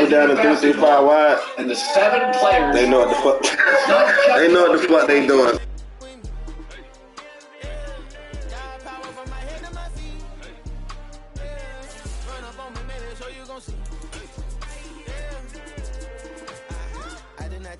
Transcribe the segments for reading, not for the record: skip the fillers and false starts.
Double down and 3-5 wide. And the 7 players. They know what the fuck. They know what the fuck they doing.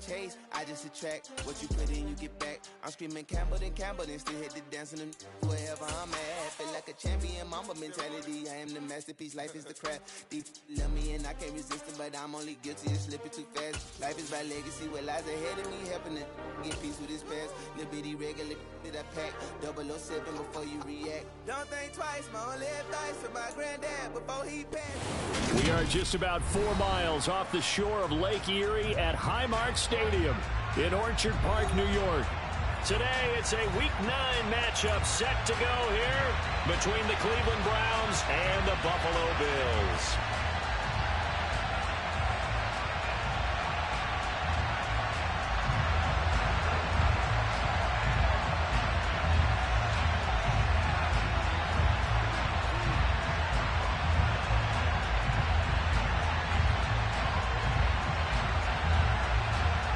Chase, I just attract what you put in, you get back. I'm screaming Campbell, then still hit the dancing and wherever I'm at. Feel like a champion, mamba mentality. I am the masterpiece, life is the crap. Deep love me and I can't resist it, but I'm only guilty of slipping too fast. Life is my legacy, what lies ahead of me, helping to get peace with this past. Little bitty regular that I pack, 007 before you react. Don't think twice, my only advice for my granddad before he passed. We are just about 4 miles off the shore of Lake Erie at Highmark Stadium in Orchard Park, New York. Today, it's a Week 9 matchup set to go here between the Cleveland Browns and the Buffalo Bills.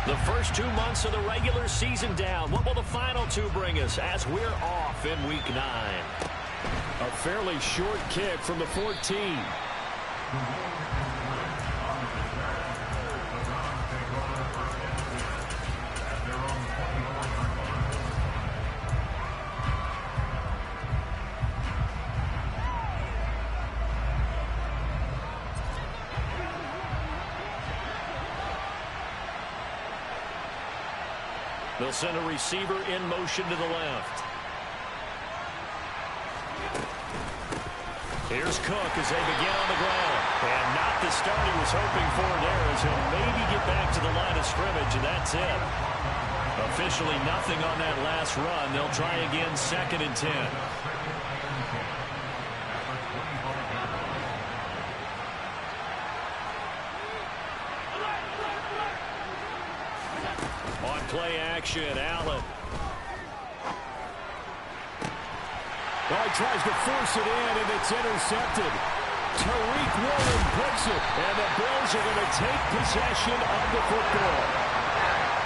The first 2 months of the regular season down. What will the final 2 bring us as we're off in Week 9? A fairly short kick from the 14. They'll send a receiver in motion to the left. Here's Cook as they begin on the ground. And not the start he was hoping for there, as he'll maybe get back to the line of scrimmage, and that's it. Officially nothing on that last run. They'll try again, 2nd and 10. On play action, Allen. Well, he tries to force it in, and it's intercepted. Tariq Woolen picks it, and the Bills are going to take possession of the football.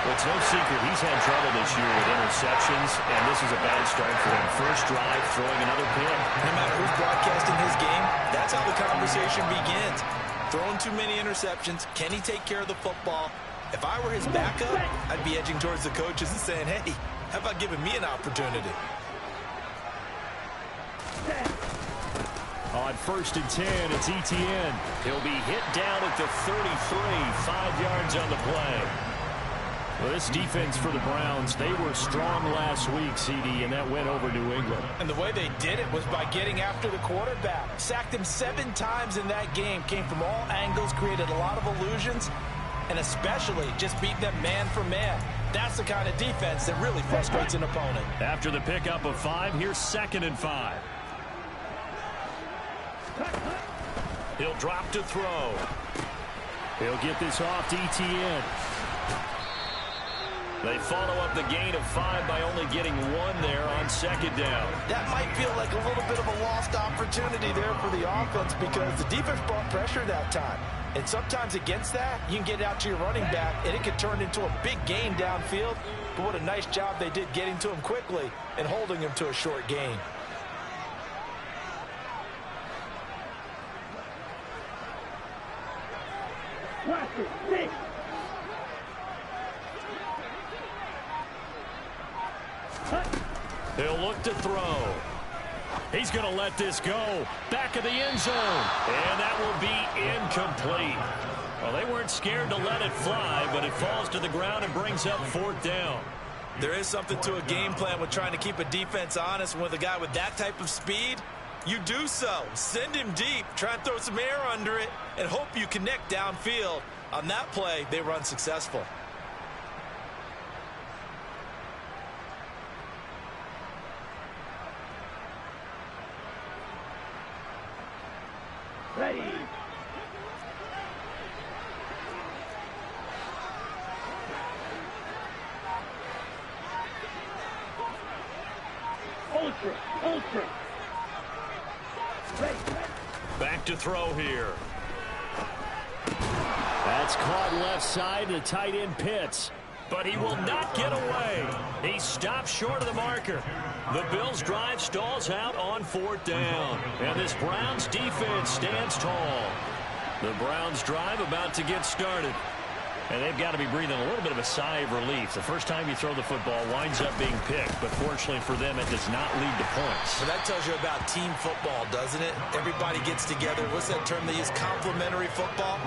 Well, it's no secret he's had trouble this year with interceptions, and this is a bad start for him. First drive, throwing another pick. No matter who's broadcasting his game, that's how the conversation begins. Throwing too many interceptions. Can he take care of the football? If I were his backup, I'd be edging towards the coaches and saying, hey, how about giving me an opportunity? On 1st and 10, it's Etienne. He'll be hit down at the 33, 5 yards on the play. Well, this defense for the Browns, they were strong last week, CD, and that went over New England. And the way they did it was by getting after the quarterback. Sacked him 7 times in that game. Came from all angles, created a lot of illusions, and especially just beat them man for man. That's the kind of defense that really frustrates an opponent. After the pickup of 5, here's 2nd and 5. He'll drop to throw. He'll get this off to Etienne. They follow up the gain of 5 by only getting 1 there on 2nd down. That might feel like a little bit of a lost opportunity there for the offense because the defense brought pressure that time. And sometimes against that, you can get out to your running back, and it could turn into a big gain downfield. But what a nice job they did getting to him quickly and holding him to a short gain. He'll look to throw. He's going to let this go. Back of the end zone. And that will be incomplete. Well, they weren't scared to let it fly, but it falls to the ground and brings up 4th down. There is something to a game plan with trying to keep a defense honest. With a guy with that type of speed, you do so. Send him deep, try and throw some air under it, and hope you connect downfield. On that play, they were unsuccessful. Ready. Ultra. Back to throw here. That's caught left side. The tight end Pitts. But he will not get away. He stops short of the marker. The Bills' drive stalls out on 4th down. And this Browns defense stands tall. The Browns' drive about to get started. And they've got to be breathing a little bit of a sigh of relief. The first time you throw the football winds up being picked, but fortunately for them, it does not lead to points. So that tells you about team football, doesn't it? Everybody gets together. What's that term they use? Complementary football?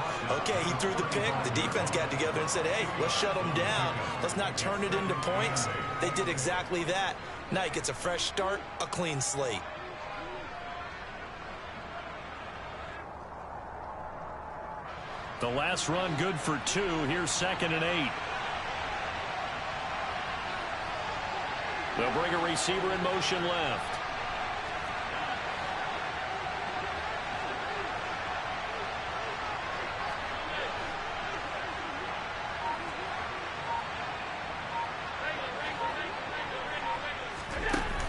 Okay, he threw the pick. The defense got together and said, hey, let's shut them down. Let's not turn it into points. They did exactly that. Now he gets a fresh start, a clean slate. The last run good for 2. Here's 2nd and 8. They'll bring a receiver in motion left.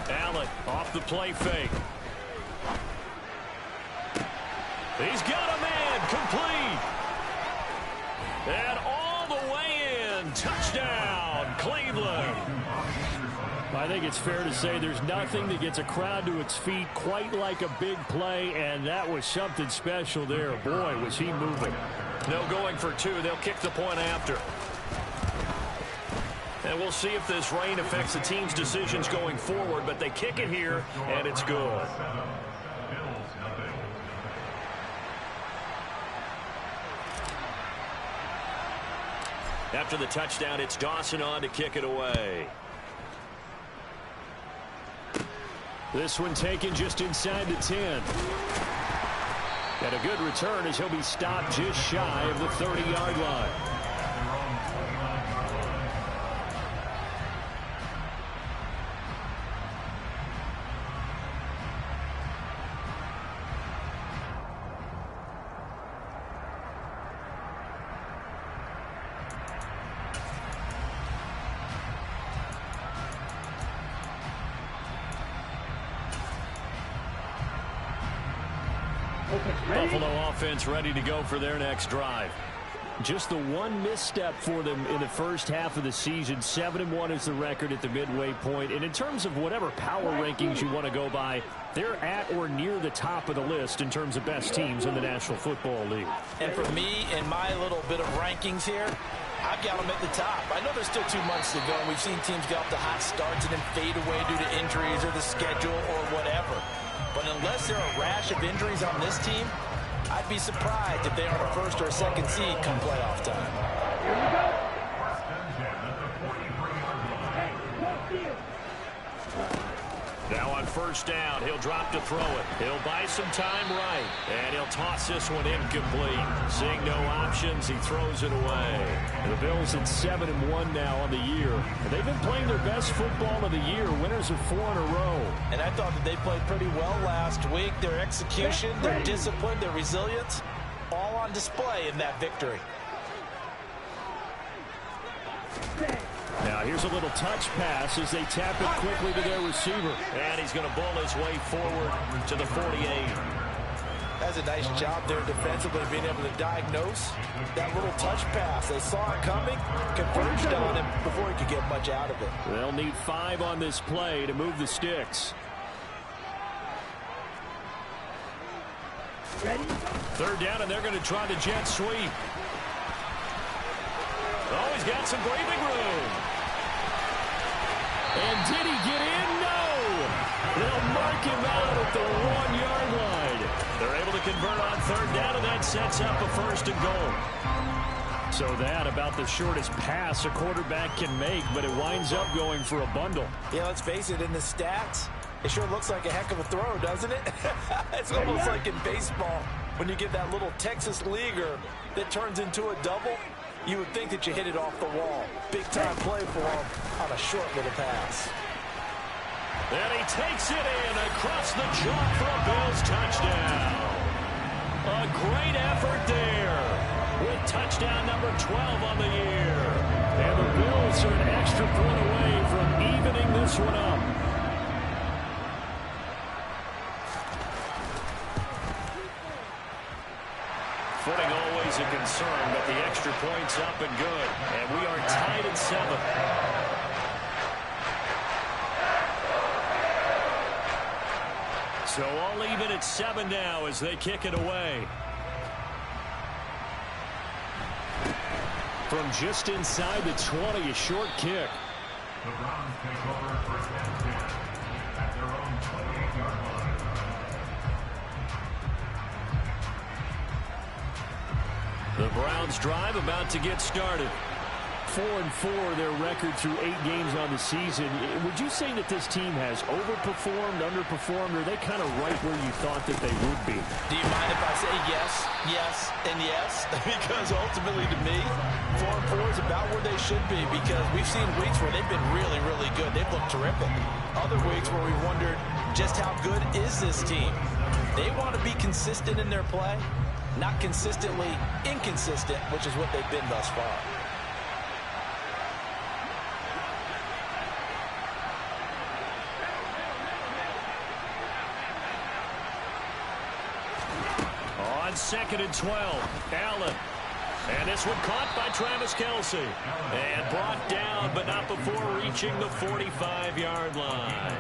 Allen off the play fake. He's got a man complete. And all the way in. Touchdown, Cleveland. I think it's fair to say there's nothing that gets a crowd to its feet quite like a big play, and that was something special there. Boy, was he moving. No going for 2. They'll kick the point after. And we'll see if this rain affects the team's decisions going forward, but they kick it here, and it's good. After the touchdown, it's Dawson on to kick it away. This one taken just inside the 10. Got a good return as he'll be stopped just shy of the 30-yard line. Buffalo offense ready to go for their next drive. Just the one misstep for them in the first half of the season. 7-1 is the record at the midway point. And in terms of whatever power rankings you want to go by, they're at or near the top of the list in terms of best teams in the National Football League. And for me, in my little bit of rankings here, I've got them at the top. I know there's still 2 months to go, and we've seen teams get off to hot starts and then fade away due to injuries or the schedule or whatever. But unless there are a rash of injuries on this team, I'd be surprised if they are the 1st or 2nd seed come playoff time. Now on 1st down, he'll drop to throw it. He'll buy some time right, and he'll toss this one incomplete. Seeing no options, he throws it away. The Bills at 7-1 now on the year. And they've been playing their best football of the year, winners of 4 in a row. And I thought that they played pretty well last week. Their execution, their discipline, their resilience, all on display in that victory. Now here's a little touch pass as they tap it quickly to their receiver. And he's going to bowl his way forward to the 48. That's a nice job there defensively, being able to diagnose that little touch pass. They saw it coming, converged on him before he could get much out of it. They'll need 5 on this play to move the sticks. Ready? 3rd down, and they're going to try the jet sweep. Oh, he's got some breathing room. And did he get in? No. They'll mark him out at the 1-yard line. They're able to convert on 3rd down, and that sets up a 1st and goal. So that about the shortest pass a quarterback can make, but it winds up going for a bundle. Yeah, let's face it, in the stats, it sure looks like a heck of a throw, doesn't it? It's almost like in baseball when you get that little Texas leaguer that turns into a double. You would think that you hit it off the wall. Big-time play for him on a short little pass. And he takes it in across the chalk for a Bills touchdown. A great effort there with touchdown number 12 on the year. And the Bills are an extra point away from evening this one up. Footing always a concern. concern, but the extra point's up and good. And we are tied at 7. So all even at 7 now as they kick it away. From just inside the 20, a short kick. The Browns take over first and 10 at their own 28-yard line. The Browns drive about to get started. 4-4 their record through 8 games on the season. Would you say that this team has overperformed, underperformed, or are they kind of right where you thought that they would be? Do you mind if I say yes, yes, and yes? Because ultimately to me, 4-4 is about where they should be, because we've seen weeks where they've been really, really good. They've looked terrific. Other weeks where we wondered just how good is this team. They want to be consistent in their play, not consistently inconsistent, which is what they've been thus far. On 2nd and 12, Allen. And this one caught by Travis Kelce. And brought down, but not before reaching the 45-yard line.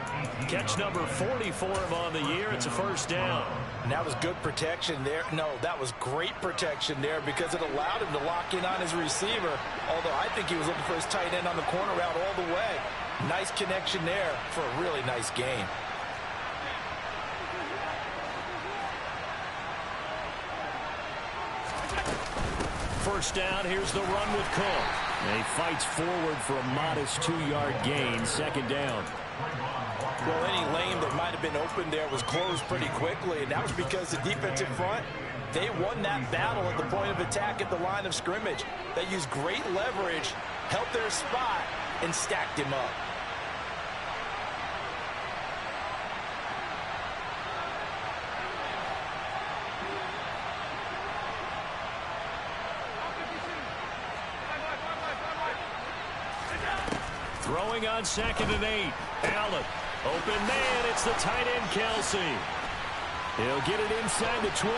Catch number 44 on the year. It's a first down. And that was good protection there. No, that was great protection there because it allowed him to lock in on his receiver. Although I think he was looking for his tight end on the corner route all the way. Nice connection there for a really nice game. First down, here's the run with Cook. And he fights forward for a modest 2-yard gain, 2nd down. Well, any lane that might have been open there was closed pretty quickly, and that was because the defensive front, they won that battle at the point of attack at the line of scrimmage. They used great leverage, held their spot, and stacked him up. Throwing on 2nd and 8. Allen. Open man. It's the tight end, Kelce. He'll get it inside the 20.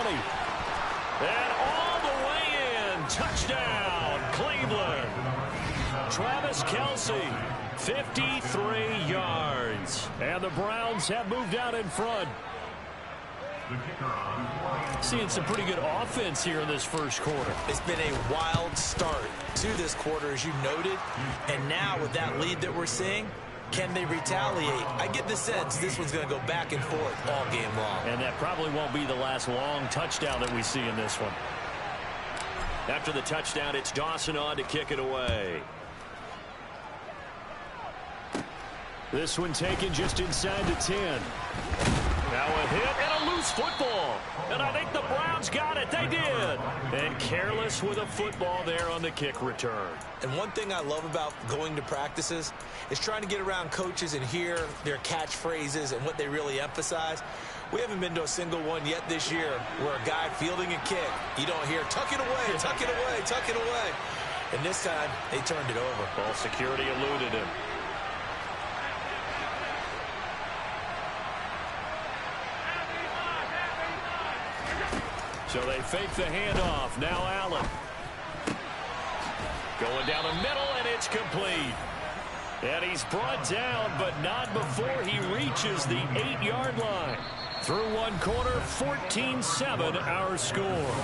And all the way in. Touchdown, Cleveland. Travis Kelce, 53 yards. And the Browns have moved out in front. Seeing some pretty good offense here in this first quarter. It's been a wild start to this quarter, as you noted. And now with that lead that we're seeing, can they retaliate? I get the sense this one's going to go back and forth all game long. And that probably won't be the last long touchdown that we see in this one. After the touchdown, it's Dawson on to kick it away. This one taken just inside the 10. Now a hit and a loose football. And I think the Browns got it. They did. And careless with a football there on the kick return. And one thing I love about going to practices is trying to get around coaches and hear their catchphrases and what they really emphasize. We haven't been to a single one yet this year where a guy fielding a kick, you don't hear, tuck it away, tuck it away, tuck it away. And this time, they turned it over. Ball security eluded him. So they fake the handoff. Now Allen. Going down the middle, and it's complete. And he's brought down, but not before he reaches the 8-yard line. Through one quarter, 14-7 our score.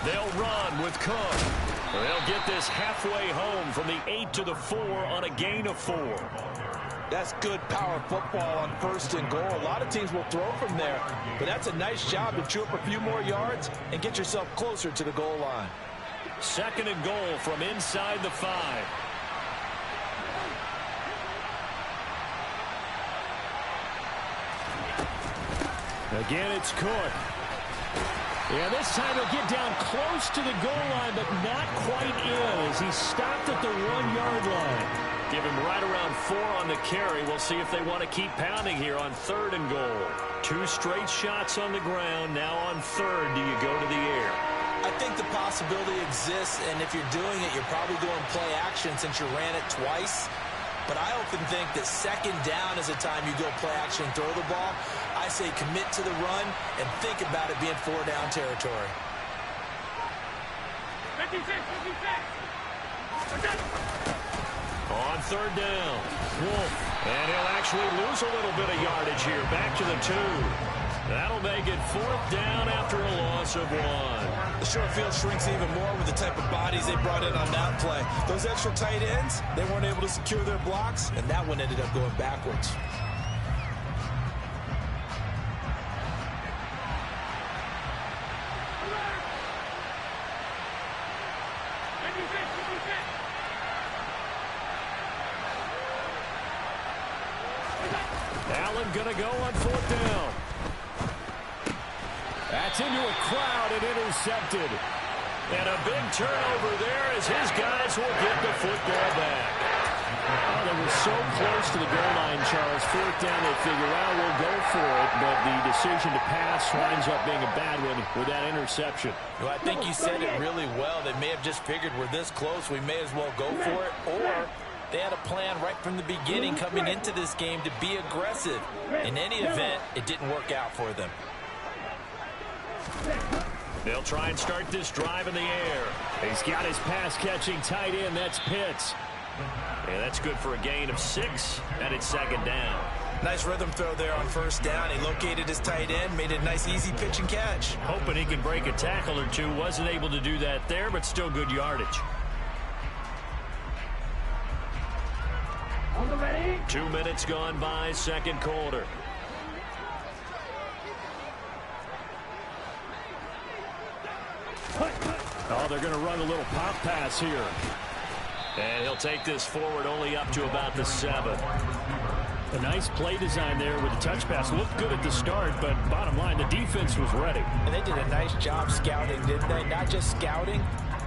They'll run with Cook. They'll get this halfway home from the 8 to the 4 on a gain of 4. That's good power football on 1st and goal. A lot of teams will throw from there, but that's a nice job to chew up a few more yards and get yourself closer to the goal line. 2nd and goal from inside the 5. Again, it's Cook. Yeah, this time he'll get down close to the goal line, but not quite in as he stopped at the 1-yard line. Give him right around 4 on the carry. We'll see if they want to keep pounding here on 3rd and goal. 2 straight shots on the ground. Now on 3rd, do you go to the air? I think the possibility exists, and if you're doing it, you're probably going play action since you ran it twice. But I often think that second down is a time you go play action and throw the ball. I say commit to the run and think about it being 4-down territory. 56. On third down, Wolf. And he'll actually lose a little bit of yardage here. Back to the 2. That'll make it 4th down after a loss of 1. The short field shrinks even more with the type of bodies they brought in on that play. Those extra tight ends, they weren't able to secure their blocks, and that one ended up going backwards. Allen going to go on 4th down. That's into a crowd and intercepted. And a big turnover there as his guys will get the football back. Oh, they were so close to the goal line, Charles. 4th down, they figure, well, we'll go for it. But the decision to pass winds up being a bad one with that interception. Well, I think you said it really well. They may have just figured we're this close, we may as well go for it. Or they had a plan right from the beginning coming into this game to be aggressive. In any event, it didn't work out for them. They'll try and start this drive in the air. He's got his pass-catching tight end. That's Pitts. And that's good for a gain of 6, and it's 2nd down. Nice rhythm throw there on 1st down. He located his tight end, made a nice easy pitch and catch. Hoping he can break a tackle or two. Wasn't able to do that there, but still good yardage. 2 minutes gone by, 2nd quarter. Oh, they're going to run a little pop pass here. And he'll take this forward only up to about the 7. A nice play design there with the touch pass. Looked good at the start, but bottom line, the defense was ready. And they did a nice job scouting, didn't they? Not just scouting,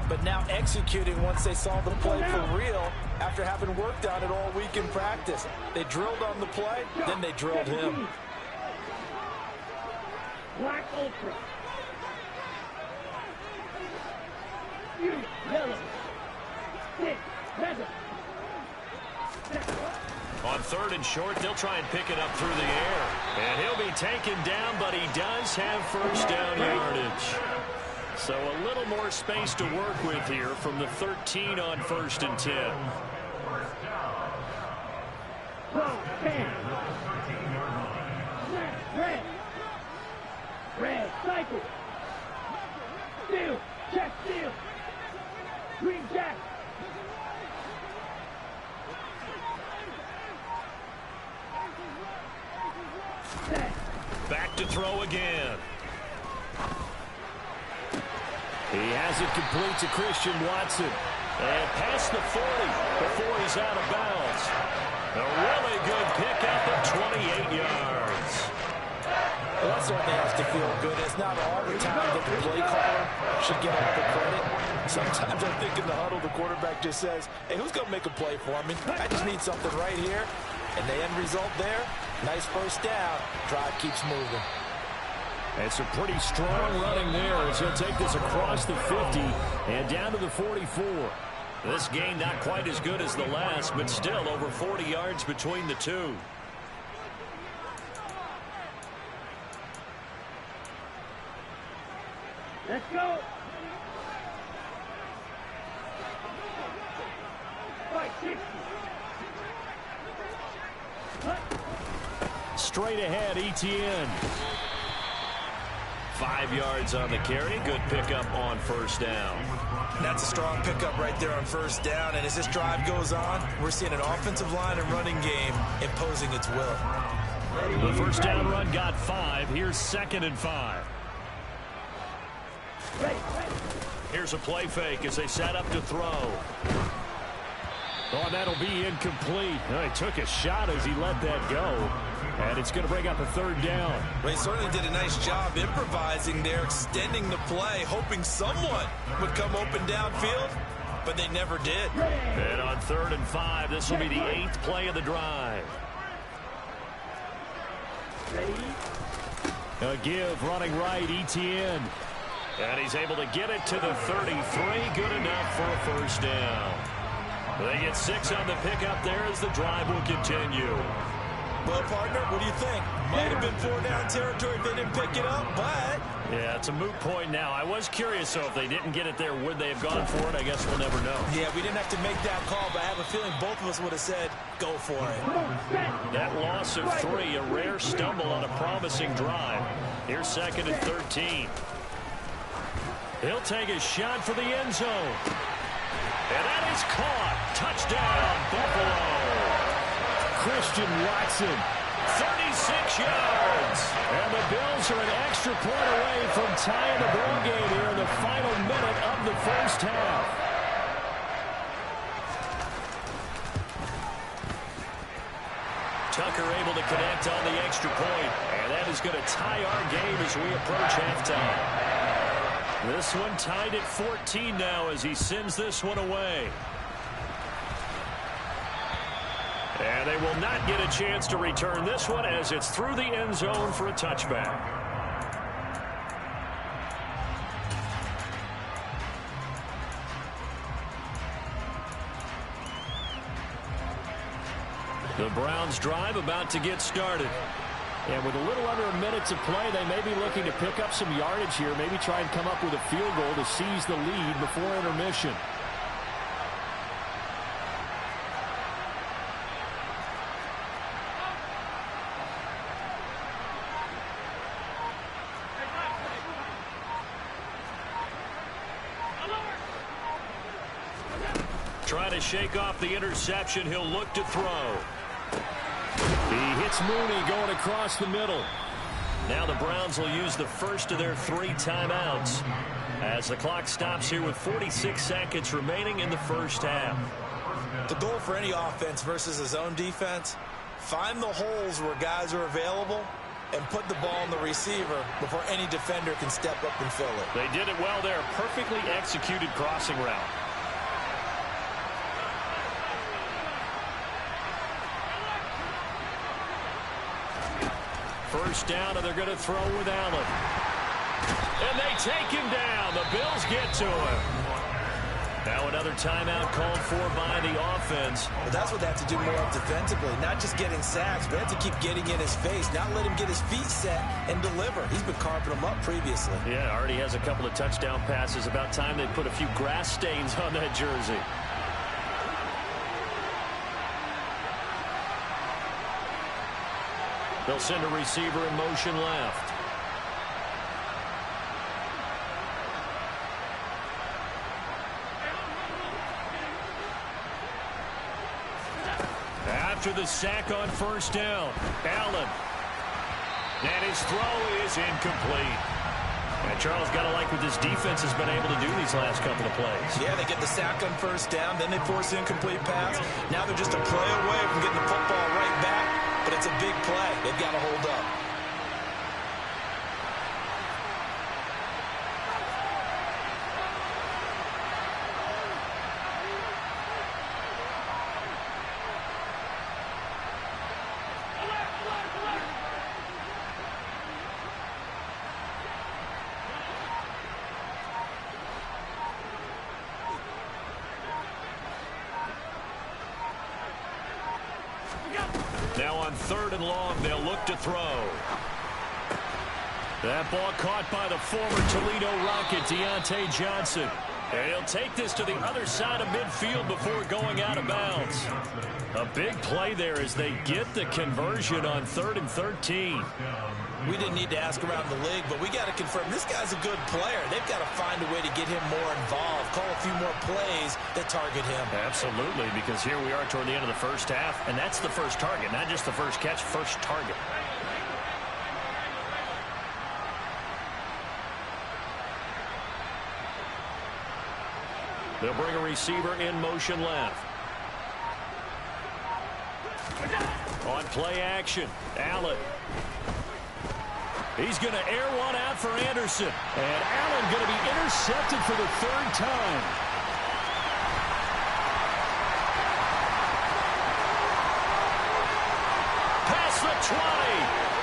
but now executing once they saw the play for real after having worked on it all week in practice. They drilled on the play, then they drilled him. Black Ultra. On 3rd and short, they'll try and pick it up through the air. And he'll be taken down, but he does have 1st down yardage. So a little more space to work with here from the 13 on 1st and 10. Red, cycle. Steal, check, steal. Green jack. Back to throw again. He has it complete to Christian Watson. And past the 40 before he's out of bounds. A really good pickup of 28 yards. Well, that certainly has to feel good. It's not all the time that the play caller should get all the credit. Sometimes I think in the huddle, the quarterback just says, hey, who's going to make a play for me? I just need something right here. And the end result there, nice 1st down. Drive keeps moving. And some pretty strong running there as he'll take this across the 50 and down to the 44. This game not quite as good as the last, but still over 40 yards between the two. Let's go. Fight 60. Straight ahead, Etienne. 5 yards on the carry. Good pickup on 1st down. That's a strong pickup right there on 1st down. And as this drive goes on, we're seeing an offensive line and running game imposing its will. The 1st down run got 5. Here's 2nd and 5. Here's a play fake as they set up to throw. Oh, that'll be incomplete. Oh, he took a shot as he let that go. And it's going to bring up a 3rd down. Well, he certainly did a nice job improvising there, extending the play, hoping someone would come open downfield, but they never did. And on 3rd and 5, this will be the 8th play of the drive. A give running right, Etienne. And he's able to get it to the 33. Good enough for a first down. They get 6 on the pickup there as the drive will continue. Well, partner, what do you think? Might have been 4-down territory if they didn't pick it up, but... Yeah, it's a moot point now. I was curious, so if they didn't get it there, would they have gone for it? I guess we'll never know. Yeah, we didn't have to make that call, but I have a feeling both of us would have said, go for it. That loss of 3, a rare stumble on a promising drive. Here's 2nd and 13. He'll take a shot for the end zone. And that is caught. Touchdown, Buffalo. Christian Watson, 36 yards. And the Bills are an extra point away from tying the ball game here in the final minute of the first half. Tucker able to connect on the extra point. And that is going to tie our game as we approach halftime. This one tied at 14 now as he sends this one away. And they will not get a chance to return this one as it's through the end zone for a touchback. The Browns drive about to get started. And with a little under a minute to play, they may be looking to pick up some yardage here, maybe try and come up with a field goal to seize the lead before intermission. Trying to shake off the interception, he'll look to throw. He hits Mooney going across the middle. Now the Browns will use the first of their 3 timeouts as the clock stops here with 46 seconds remaining in the first half. The goal for any offense versus a zone defense, find the holes where guys are available and put the ball on the receiver before any defender can step up and fill it. They did it well there. Perfectly executed crossing route. First down, and they're going to throw with Allen. And they take him down. The Bills get to him. Now another timeout called for by the offense. But that's what they have to do more of defensively, not just getting sacks, but have to keep getting in his face, not let him get his feet set and deliver. He's been carping them up previously. Yeah, already has a couple of touchdown passes. About time they put a few grass stains on that jersey. They'll send a receiver in motion left. After the sack on first down, Allen. And his throw is incomplete. And Charles, got to like what this defense has been able to do these last couple of plays. Yeah, they get the sack on first down, then they force the incomplete pass. Now they're just a play away from getting the football right back. But it's a big play. They've got to hold up. Now on 3rd and long, they'll look to throw. That ball caught by the former Toledo Rocket, Deontay Johnson. And he'll take this to the other side of midfield before going out of bounds. A big play there as they get the conversion on 3rd and 13. We didn't need to ask around the league, but we got to confirm this guy's a good player. They've got to find a way to get him more involved, call a few more plays that target him. Absolutely, because here we are toward the end of the first half, and that's the first target, not just the first catch, first target. They'll bring a receiver in motion left. On play action, Allen. He's going to air one out for Anderson. And Allen going to be intercepted for the 3rd time. Past the 20.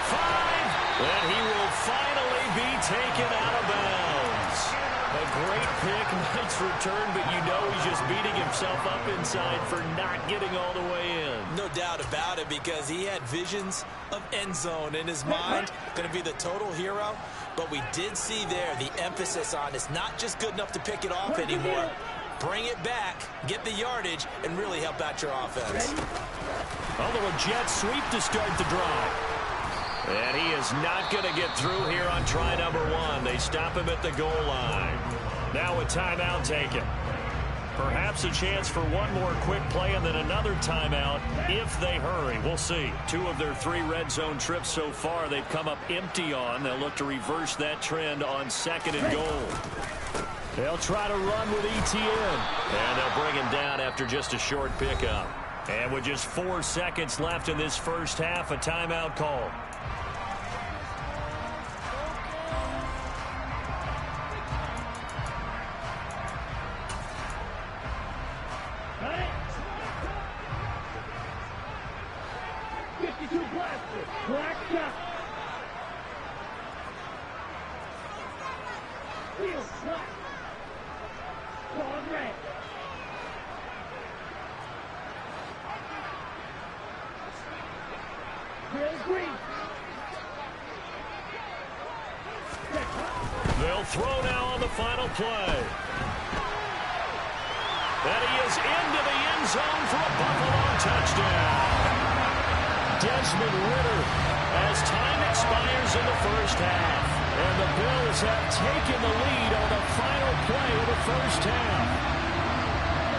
5. And he will finally be taken out of bounds. A great pick, nice return, but you know he's just beating himself up inside for not getting all the way in. No doubt about it, because he had visions of end zone in his mind. Going to be the total hero. But we did see there the emphasis on it's not just good enough to pick it off anymore. Bring it back, get the yardage, and really help out your offense. Although a jet sweep to start the drive. And he is not going to get through here on try number 1. They stop him at the goal line. Now a timeout taken. Perhaps a chance for one more quick play and then another timeout if they hurry. We'll see. 2 of their 3 red zone trips so far they've come up empty on. They'll look to reverse that trend on 2nd and goal. They'll try to run with ETN. And they'll bring him down after just a short pickup. And with just 4 seconds left in this first half, a timeout call. They'll throw now on the final play. And he is into the end zone for a Buffalo touchdown. Desmond Ridder as time expires in the first half. And the Bills have taken the lead on the final play of the first half.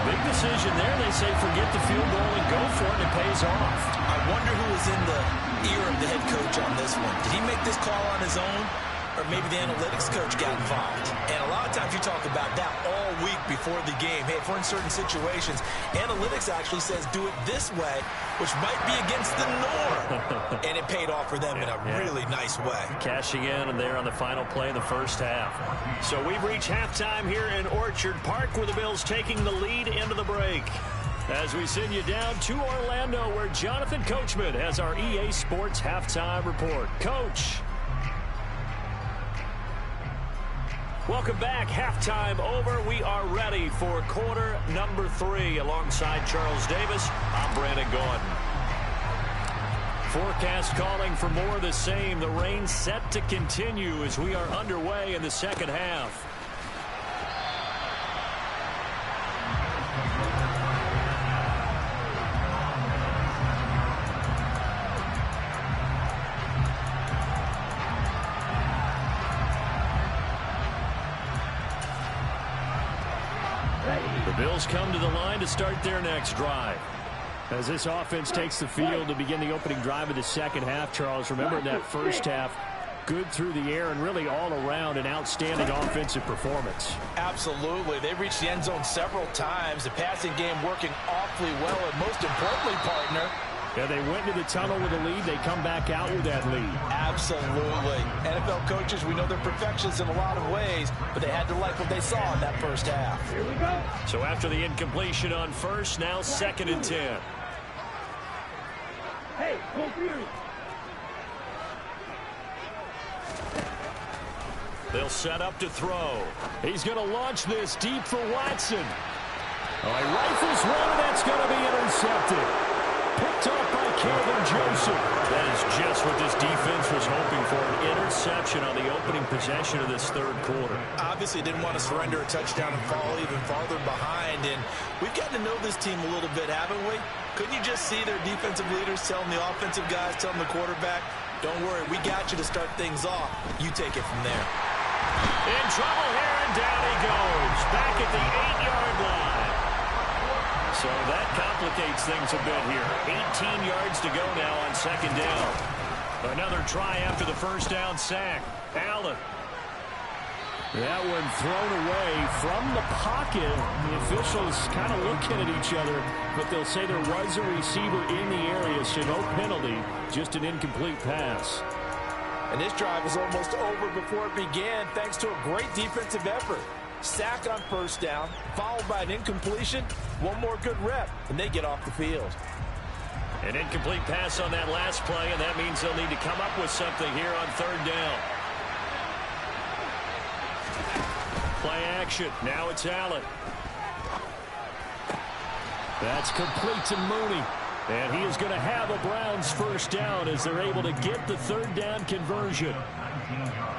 Big decision there. They say forget the field goal and go for it. It pays off. I wonder who was in the ear of the head coach on this one. Did he make this call on his own? Or maybe the analytics coach got involved. And a lot of times you talk about that all week before the game. Hey, if we're in certain situations, analytics actually says do it this way, which might be against the norm. And it paid off for them in a really nice way. Cashing in and there on the final play in the first half. So we've reached halftime here in Orchard Park with the Bills taking the lead into the break. As we send you down to Orlando where Jonathan Coachman has our EA Sports halftime report. Coach. Welcome back. Halftime over. We are ready for quarter number 3. Alongside Charles Davis, I'm Brandon Gaudin. Forecast calling for more of the same. The rain set to continue as we are underway in the second half. The Bills come to the line to start their next drive. As this offense takes the field to begin the opening drive of the second half, Charles, remember in that first half, good through the air and really all around an outstanding offensive performance. Absolutely. They reached the end zone several times. The passing game working awfully well, and most importantly, partner, yeah, they went into the tunnel with a lead. They come back out with that lead. Absolutely. NFL coaches, we know they're perfectionists in a lot of ways, but they had to like what they saw in that first half. Here we go. So after the incompletion on first, now 2nd and 10. Hey, go for you. They'll set up to throw. He's going to launch this deep for Watson. Oh, he rifles one, and that's going to be intercepted. Picked off by Calvin Joseph. That is just what this defense was hoping for, an interception on the opening possession of this third quarter. Obviously didn't want to surrender a touchdown and fall even farther behind, and we've gotten to know this team a little bit, haven't we? Couldn't you just see their defensive leaders telling the offensive guys, telling the quarterback, don't worry, we got you to start things off. You take it from there. In trouble here, and down he goes. Back at the 8-yard line. So that complicates things a bit here. 18 yards to go now on 2nd down. Another try after the first down sack. Allen. That one thrown away from the pocket. The officials kind of looking at each other, but they'll say there was a receiver in the area, so no penalty, just an incomplete pass. And this drive is almost over before it began, thanks to a great defensive effort. Sack on first down, followed by an incompletion. One more good rep, and they get off the field. An incomplete pass on that last play, and that means they'll need to come up with something here on 3rd down. Play action. Now it's Allen. That's complete to Mooney. And he is going to have a Browns first down as they're able to get the third down conversion.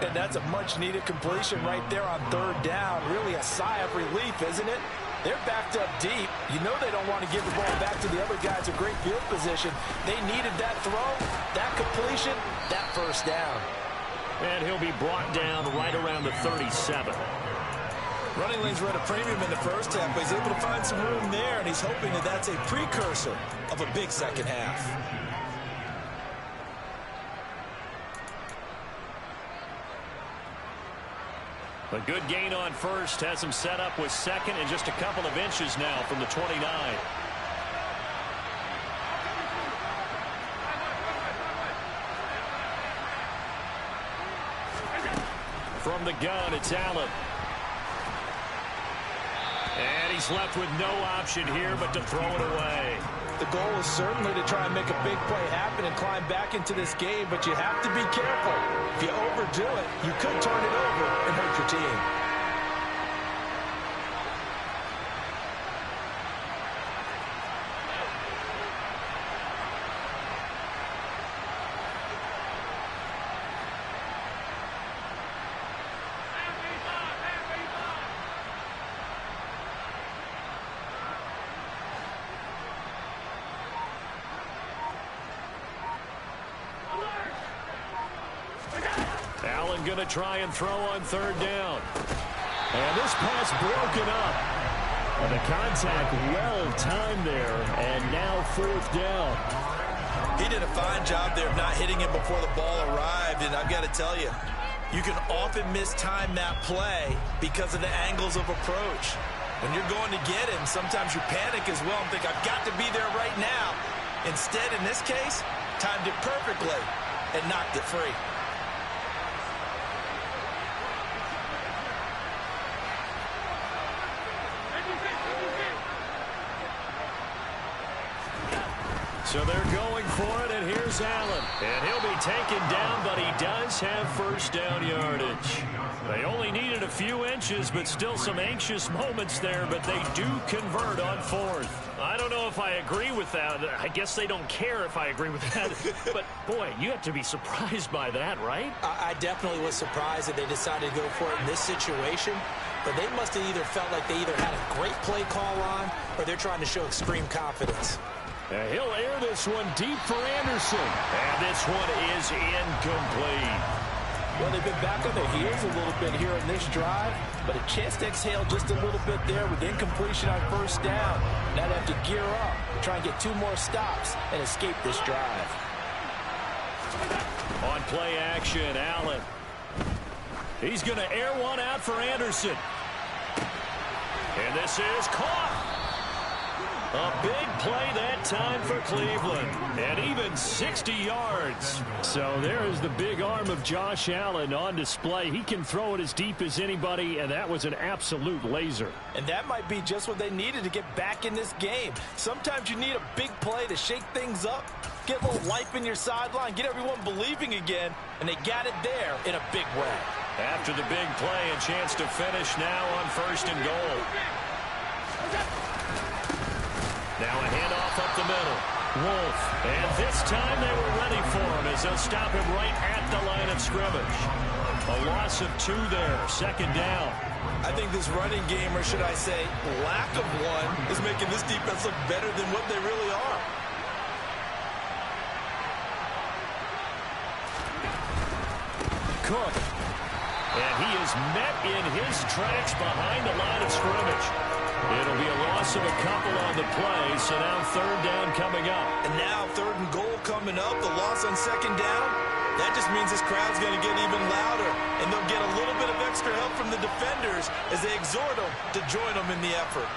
And that's a much-needed completion right there on third down. Really a sigh of relief, isn't it? They're backed up deep. You know they don't want to give the ball back to the other guys in great field position. They needed that throw, that completion, that first down. And he'll be brought down right around the 37. Running lanes were at a premium in the first half, but he's able to find some room there, and he's hoping that that's a precursor of a big second half. A good gain on first has him set up with second and just a couple of inches now from the 29. From the gun, it's Allen. And he's left with no option here but to throw it away. The goal is certainly to try and make a big play happen and climb back into this game, but you have to be careful. If you overdo it, you could turn it over and hurt your team. Allen going to try and throw on third down. And this pass broken up. And the contact well timed there. And now fourth down. He did a fine job there of not hitting him before the ball arrived. And I've got to tell you, you can often mistime that play because of the angles of approach. When you're going to get him, sometimes you panic as well and think, I've got to be there right now. Instead, in this case, timed it perfectly and knocked it free. So they're going for it, and here's Allen. And he'll be taken down, but he does have first down yardage. They only needed a few inches, but still some anxious moments there, but they do convert on fourth. I don't know if I agree with that. I guess they don't care if I agree with that. But, boy, you have to be surprised by that, right? I definitely was surprised that they decided to go for it in this situation. But they must have either felt like they either had a great play call on or they're trying to show extreme confidence. He'll air this one deep for Anderson. And this one is incomplete. Well, they've been back on their heels a little bit here in this drive, but a chance to exhale just a little bit there with incompletion on first down. Now they have to gear up, try and get 2 more stops, and escape this drive. On play action, Allen. He's going to air one out for Anderson. And this is caught. A big play that time for Cleveland, and even 60 yards. So there is the big arm of Josh Allen on display. He can throw it as deep as anybody, and that was an absolute laser. And that might be just what they needed to get back in this game. Sometimes you need a big play to shake things up, get a little life in your sideline, get everyone believing again, and they got it there in a big way. After the big play, a chance to finish now on first and goal. Now a handoff up the middle. Wolf. And this time they were ready for him as they'll stop him right at the line of scrimmage. A loss of 2 there. Second down. I think this running game, or should I say lack of one, is making this defense look better than what they really are. Cook. And he is met in his tracks behind the line of scrimmage. It'll be a loss of a couple on the play, so now third down coming up. And now third and goal coming up, the loss on second down. That just means this crowd's going to get even louder, and they'll get a little bit of extra help from the defenders as they exhort them to join them in the effort.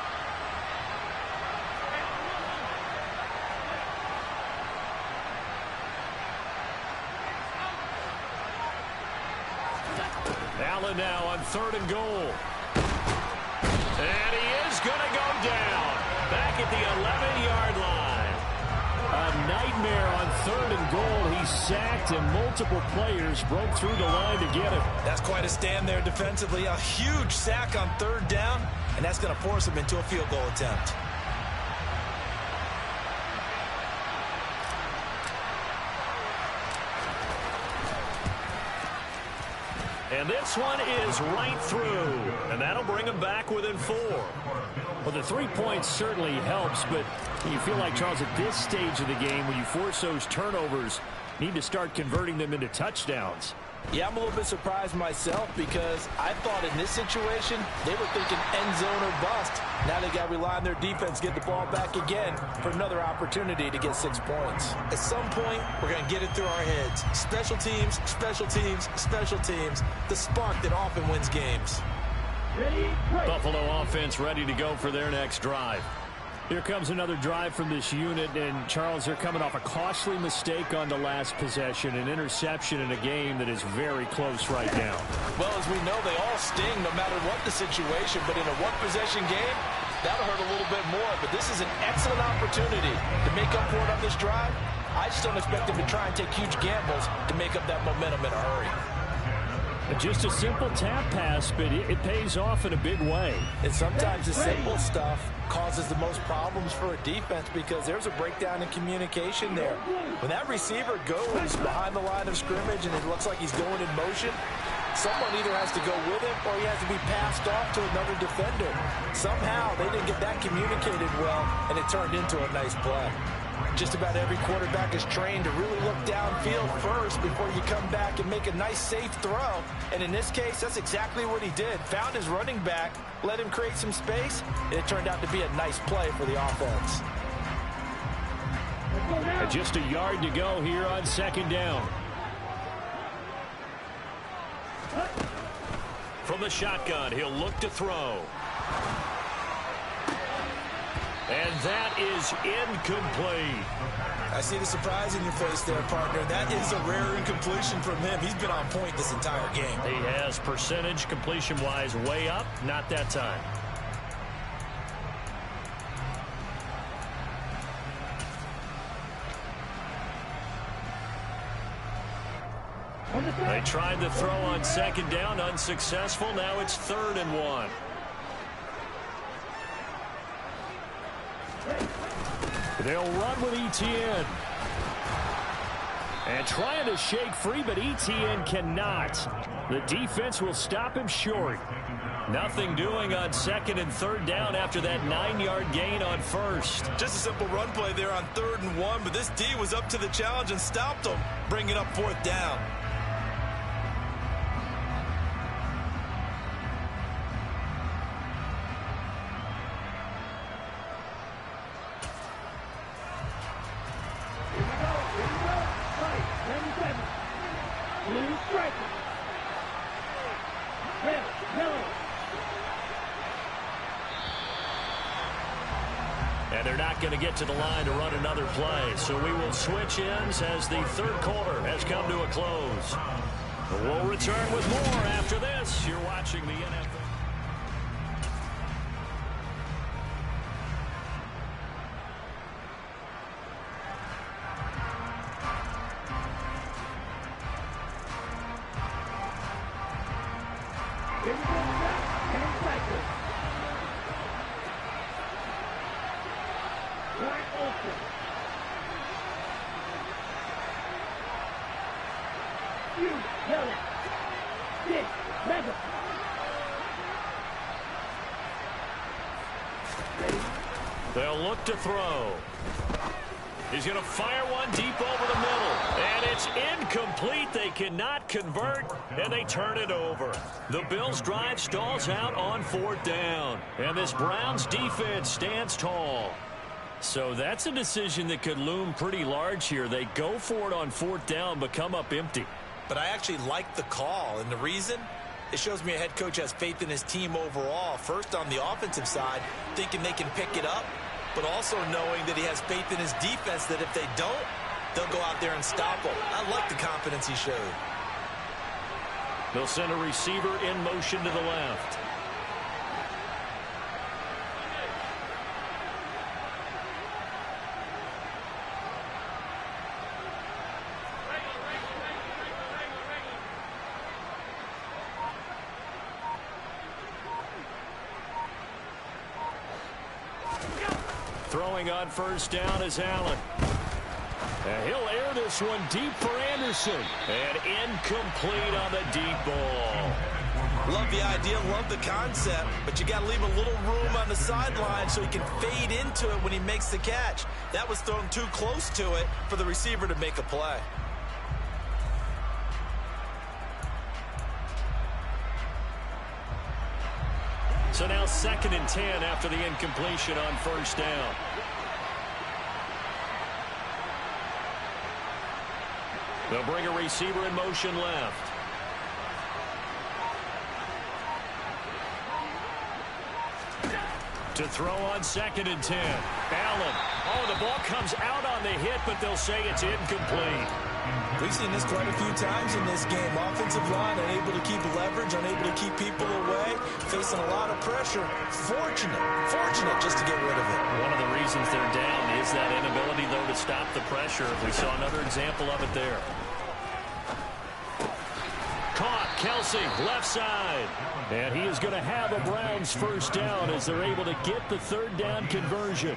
Allen now on third and goal. And he is going to go down back at the 11-yard line. nightmare on 3rd and goal. He sacked, and multiple players broke through the line to get him. That's quite a stand there defensively. A huge sack on 3rd down, and that's going to force him into a field goal attempt. And this one is right through, and that'll bring him back within 4. Well, the 3 points certainly helps, but you feel like, Charles, at this stage of the game, when you force those turnovers, you need to start converting them into touchdowns. Yeah, I'm a little bit surprised myself because I thought in this situation they were thinking end zone or bust. Now they got to rely on their defense, get the ball back again for another opportunity to get 6 points. At some point, we're going to get it through our heads. Special teams, special teams, special teams. The spark that often wins games. Buffalo offense ready to go for their next drive. Here comes another drive from this unit, and Charles, they're coming off a costly mistake on the last possession, an interception in a game that is very close right now. Well, as we know, they all sting no matter what the situation, but in a one-possession game, that'll hurt a little bit more. But this is an excellent opportunity to make up for it on this drive. I just don't expect them to try and take huge gambles to make up that momentum in a hurry. Just a simple tap pass, but it pays off in a big way. And sometimes the simple stuff causes the most problems for a defense because there's a breakdown in communication there. When that receiver goes behind the line of scrimmage and it looks like he's going in motion, someone either has to go with him or he has to be passed off to another defender. Somehow they didn't get that communicated well, and it turned into a nice play. Just about every quarterback is trained to really look downfield first before you come back and make a nice, safe throw. And in this case, that's exactly what he did. Found his running back, let him create some space, and it turned out to be a nice play for the offense. And just a yard to go here on 2nd down. From the shotgun, he'll look to throw. And that is incomplete. I see the surprise in your face there, partner. That is a rare incompletion from him. He's been on point this entire game. He has percentage completion-wise way up, not that time. They tried the throw on 2nd down, unsuccessful. Now it's 3rd and 1. They'll run with Etienne. And trying to shake free, but Etienne cannot. The defense will stop him short. Nothing doing on 2nd and 3rd down after that 9-yard gain on 1st. Just a simple run play there on 3rd and 1, but this D was up to the challenge and stopped him, bringing up 4th down. And they're not going to get to the line to run another play. So we will switch ends as the 3rd quarter has come to a close. We'll return with more after this. You're watching the NFL. They'll look to throw. He's going to fire one deep over the middle. And it's incomplete. They cannot convert, and they turn it over. The Bills' drive stalls out on 4th down. And this Browns defense stands tall. So that's a decision that could loom pretty large here. They go for it on 4th down, but come up empty. But I actually like the call, and the reason? It shows me a head coach has faith in his team overall. First on the offensive side, thinking they can pick it up, but also knowing that he has faith in his defense that if they don't, they'll go out there and stop them. I like the confidence he showed. They'll send a receiver in motion to the left. Throwing on first down is Allen. And he'll air this one deep for Anderson. And incomplete on the deep ball. Love the idea, love the concept, but you got to leave a little room on the sideline so he can fade into it when he makes the catch. That was thrown too close to it for the receiver to make a play. So now 2nd and 10 after the incompletion on first down. They'll bring a receiver in motion left. To throw on 2nd and 10. Allen. Oh, the ball comes out on the hit, but they'll say it's incomplete. We've seen this quite a few times in this game. Offensive line unable to keep leverage, unable to keep people away, facing a lot of pressure. Fortunate just to get rid of it. One of the reasons they're down is that inability, though, to stop the pressure. We saw another example of it there. Caught, Kelsey, left side. And he is going to have a Browns first down as they're able to get the 3rd down conversion.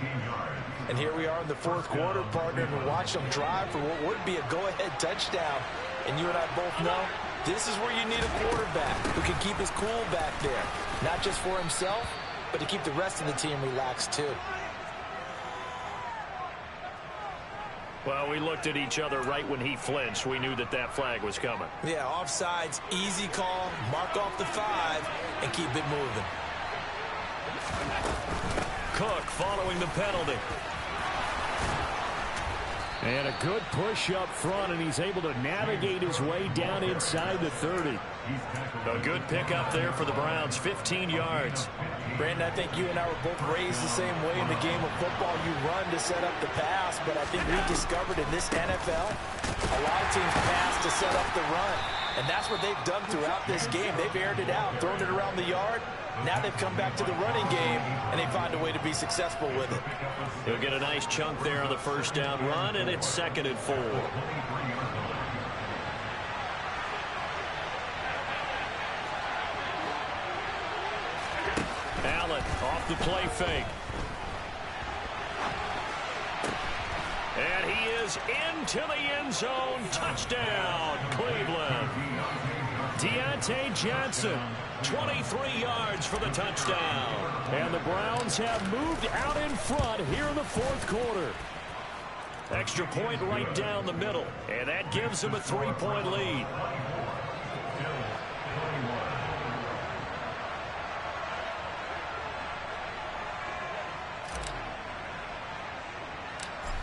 And here we are in the 4th quarter, partner, and watch them drive for what would be a go-ahead touchdown. And you and I both know this is where you need a quarterback who can keep his cool back there. Not just for himself, but to keep the rest of the team relaxed too. Well, we looked at each other right when he flinched. We knew that that flag was coming. Yeah, offsides, easy call, mark off the 5, and keep it moving. Cook following the penalty. And a good push up front, and he's able to navigate his way down inside the 30. A good pickup there for the Browns, 15 yards. Brandon, I think you and I were both raised the same way in the game of football. You run to set up the pass, but I think we discovered in this NFL, a lot of teams pass to set up the run. And that's what they've done throughout this game. They've aired it out, thrown it around the yard. Now they've come back to the running game, and they find a way to be successful with it. He'll get a nice chunk there on the first down run, and it's 2nd and 4. Allen off the play fake. And he is into the end zone. Touchdown, Cleveland. Deontay Johnson, 23 yards for the touchdown. And the Browns have moved out in front here in the 4th quarter. Extra point right down the middle, and that gives them a 3-point lead.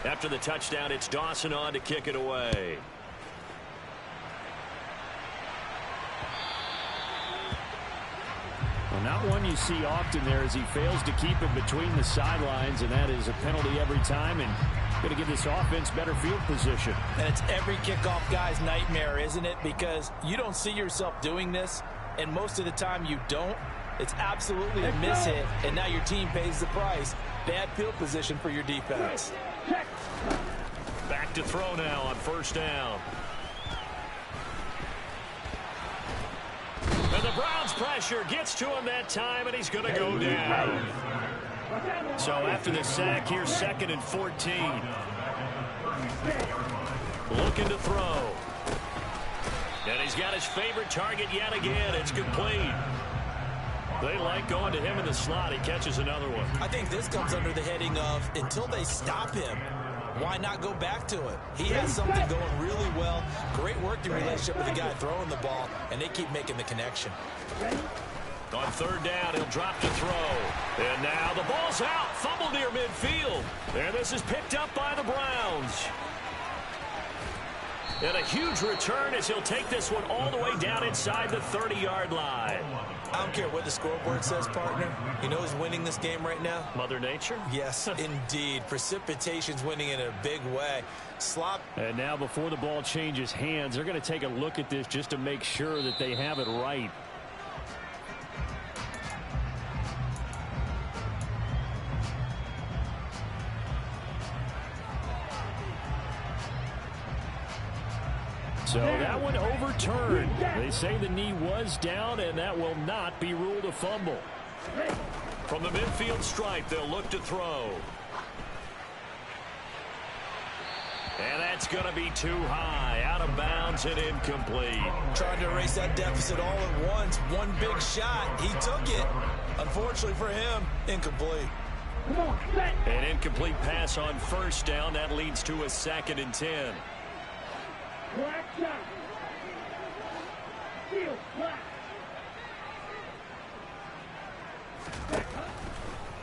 After the touchdown, it's Dawson on to kick it away. Well, not one you see often there as he fails to keep it between the sidelines, and that is a penalty every time, and going to give this offense better field position. And it's every kickoff guy's nightmare, isn't it? Because you don't see yourself doing this, and most of the time you don't. It's absolutely a miss hit, and now your team pays the price. Bad field position for your defense. Back to throw now on first down. And the Browns pressure gets to him that time, and he's going to go down. So after the sack, here's 2nd and 14. Looking to throw. And he's got his favorite target yet again. It's complete. They like going to him in the slot. He catches another one. I think this comes under the heading of until they stop him, why not go back to it? He has something going really well. Great working relationship with the guy throwing the ball, and they keep making the connection. On 3rd down, he'll drop to throw. And now the ball's out. Fumble near midfield. And this is picked up by the Browns. And a huge return as he'll take this one all the way down inside the 30-yard line. I don't care what the scoreboard says, partner. You know who's winning this game right now? Mother Nature? Yes, indeed. Precipitation's winning in a big way. Slop. And now before the ball changes hands, they're going to take a look at this just to make sure that they have it right. So that one overturned. They say the knee was down, and that will not be ruled a fumble. From the midfield stripe, they'll look to throw. And that's going to be too high, out of bounds and incomplete. Trying to erase that deficit all at once. One big shot. He took it. Unfortunately for him, incomplete. An incomplete pass on first down. That leads to a 2nd and 10.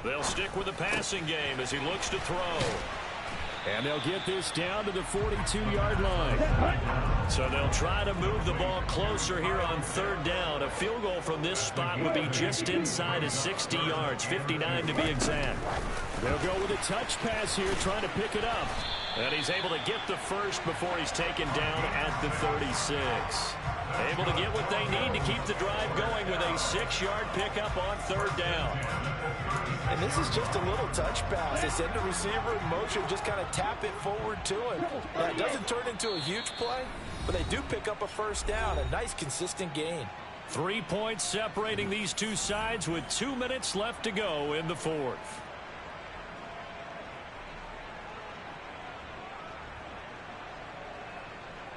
They'll stick with the passing game as he looks to throw. And they'll get this down to the 42-yard line. So they'll try to move the ball closer here on 3rd down. A field goal from this spot would be just inside of 60 yards, 59 to be exact. They'll go with a touch pass here, trying to pick it up. And he's able to get the first before he's taken down at the 36. Able to get what they need to keep the drive going with a 6-yard pickup on 3rd down. And this is just a little touch pass. They send the receiver in motion, just kind of tap it forward to him. Now, it doesn't turn into a huge play, but they do pick up a first down. A nice, consistent gain. 3 points separating these two sides with 2 minutes left to go in the 4th.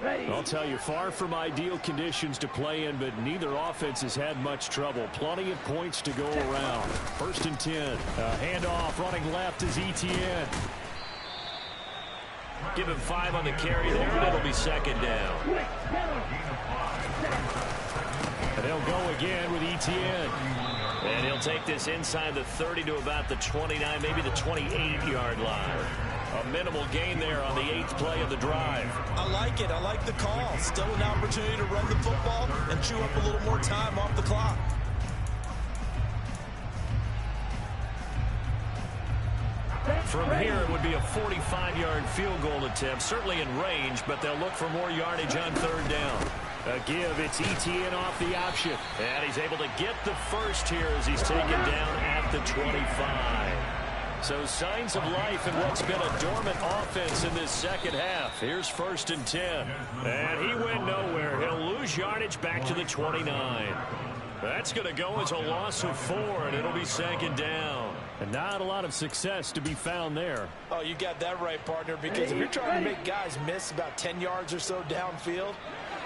I'll tell you, far from ideal conditions to play in, but neither offense has had much trouble. Plenty of points to go around. 1st and 10. Handoff running left is Etienne. Give him 5 on the carry there, and it'll be 2nd down. And they'll go again with Etienne. And he'll take this inside the 30 to about the 29, maybe the 28-yard line. A minimal gain there on the 8th play of the drive. I like it. I like the call. Still an opportunity to run the football and chew up a little more time off the clock. From here, it would be a 45-yard field goal attempt, certainly in range, but they'll look for more yardage on 3rd down. A give, it's Etienne off the option. And he's able to get the first here as he's taken down at the 25. So signs of life in what's been a dormant offense in this 2nd half. Here's 1st and 10. And he went nowhere. He'll lose yardage back to the 29. That's going to go as a loss of 4, and it'll be 2nd down. And not a lot of success to be found there. Oh, you got that right, partner, because if you're trying to make guys miss about 10 yards or so downfield,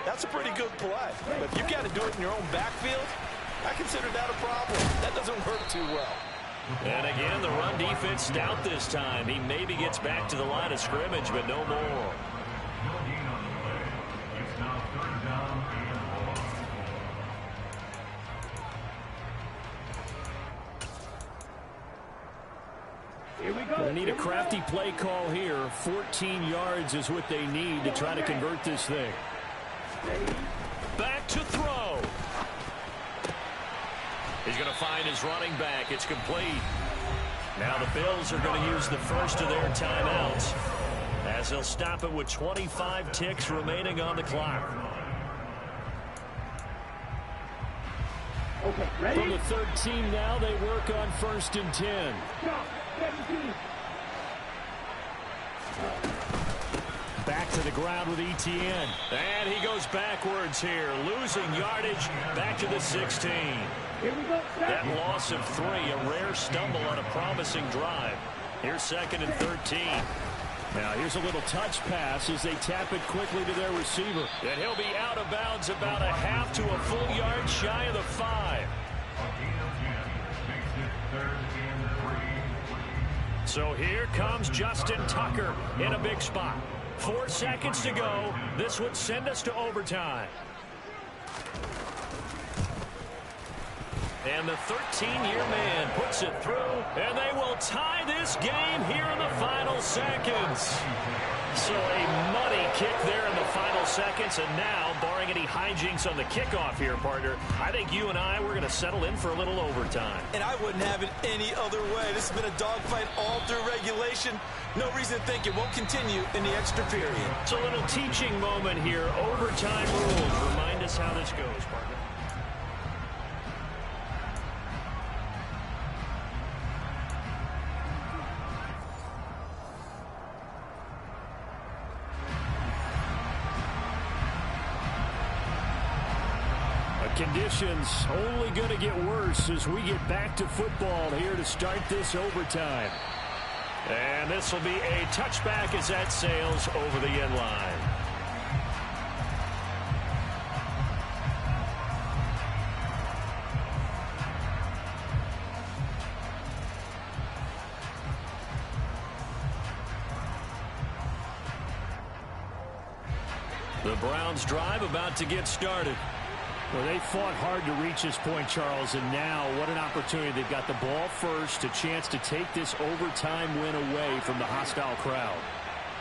that's a pretty good play. But if you've got to do it in your own backfield, I consider that a problem. That doesn't work too well. And again, the run defense stout this time. He maybe gets back to the line of scrimmage, but no more. They need a crafty play call here. 14 yards is what they need to try to convert this thing. Back to throw. He's going to find his running back. It's complete. Now the Bills are going to use the first of their timeouts as they'll stop it with 25 ticks remaining on the clock. From the 13 now, they work on 1st and 10. Back to the ground with Etienne. And he goes backwards here, losing yardage back to the 16. That loss of 3, a rare stumble on a promising drive. Here's 2nd and 13. Now here's a little touch pass as they tap it quickly to their receiver. And he'll be out of bounds about a half to a full yard shy of the 5. So here comes Justin Tucker in a big spot. 4 seconds to go. This would send us to overtime. And the 13-year man puts it through, and they will tie this game here in the final seconds. So a muddy kick there in the final seconds, and now, barring any hijinks on the kickoff here, partner, I think you and I, we're going to settle in for a little overtime. And I wouldn't have it any other way. This has been a dogfight all through regulation. No reason to think it won't continue in the extra period. It's a little teaching moment here. Overtime rules. Remind us how this goes, partner. Conditions only going to get worse as we get back to football here to start this overtime. And this will be a touchback as that sails over the end line. The Browns drive about to get started. Well, they fought hard to reach this point, Charles, and now what an opportunity. They've got the ball first, a chance to take this overtime win away from the hostile crowd.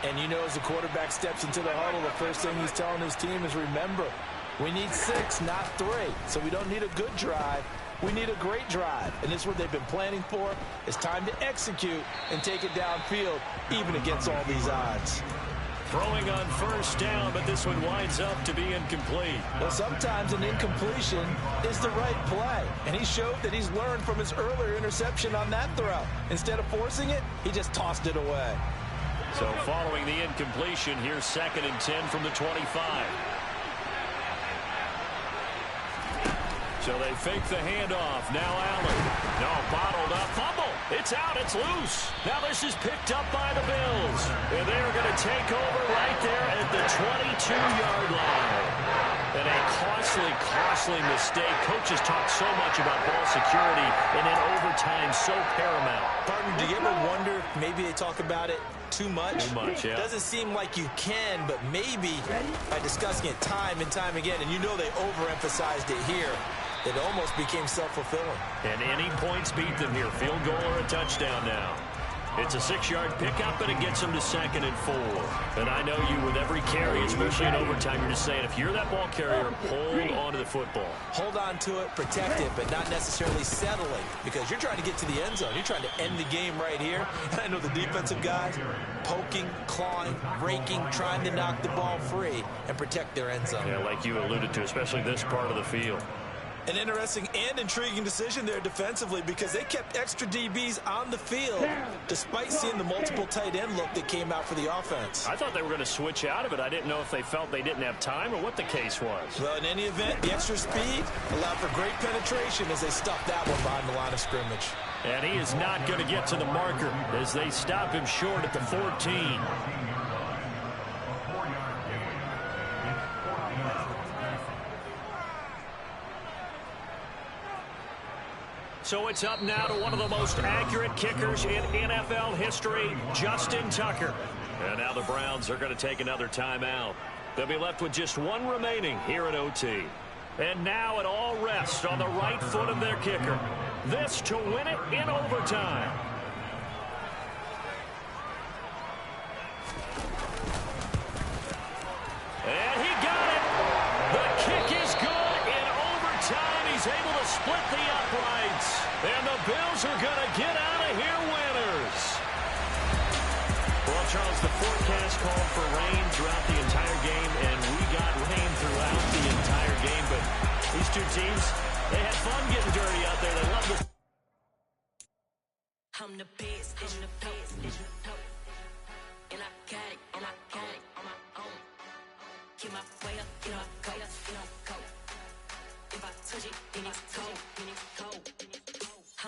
And you know, as the quarterback steps into the huddle, the first thing he's telling his team is, remember, we need 6, not 3. So we don't need a good drive. We need a great drive. And this is what they've been planning for. It's time to execute and take it downfield, even against all these odds. Throwing on first down, but this one winds up to be incomplete. Well, sometimes an incompletion is the right play. And he showed that he's learned from his earlier interception on that throw. Instead of forcing it, he just tossed it away. So following the incompletion, here's 2nd and 10 from the 25. So they fake the handoff. Now Allen. No, bottled up. Fumble. It's out. It's loose. Now this is picked up by the Bills. And they're going to take over right there at the 22-yard line. And a costly mistake. Coaches talk so much about ball security, and then overtime so paramount. Partner, do you ever wonder if maybe they talk about it too much? Too much, yeah. Doesn't seem like you can, but maybe by discussing it time and time again, and you know they overemphasized it here, it almost became self-fulfilling. And any points beat them here. Field goal or a touchdown now. It's a 6-yard pickup, and it gets them to 2nd and 4. And I know you, with every carry, especially in overtime, you're just saying, if you're that ball carrier, hold on to the football. Hold on to it, protect it, but not necessarily settling, because you're trying to get to the end zone. You're trying to end the game right here. And I know the defensive guys poking, clawing, raking, trying to knock the ball free and protect their end zone. Yeah, like you alluded to, especially this part of the field. An interesting and intriguing decision there defensively, because they kept extra DBs on the field despite seeing the multiple tight end look that came out for the offense. I thought they were going to switch out of it. I didn't know if they felt they didn't have time or what the case was. Well, in any event, the extra speed allowed for great penetration as they stuffed that one behind the line of scrimmage. And he is not going to get to the marker as they stop him short at the 14. So it's up now to one of the most accurate kickers in NFL history, Justin Tucker. And now the Browns are going to take another timeout. They'll be left with just one remaining here at OT. And now it all rests on the right foot of their kicker. This to win it in overtime. And he got it. The kick is good in overtime. He's able to split the uprights. And the Bills are going to get out of here winners. Well, Charles, the forecast called for rain throughout the entire game, and we got rain throughout the entire game. But these two teams, they had fun getting dirty out there. They love this.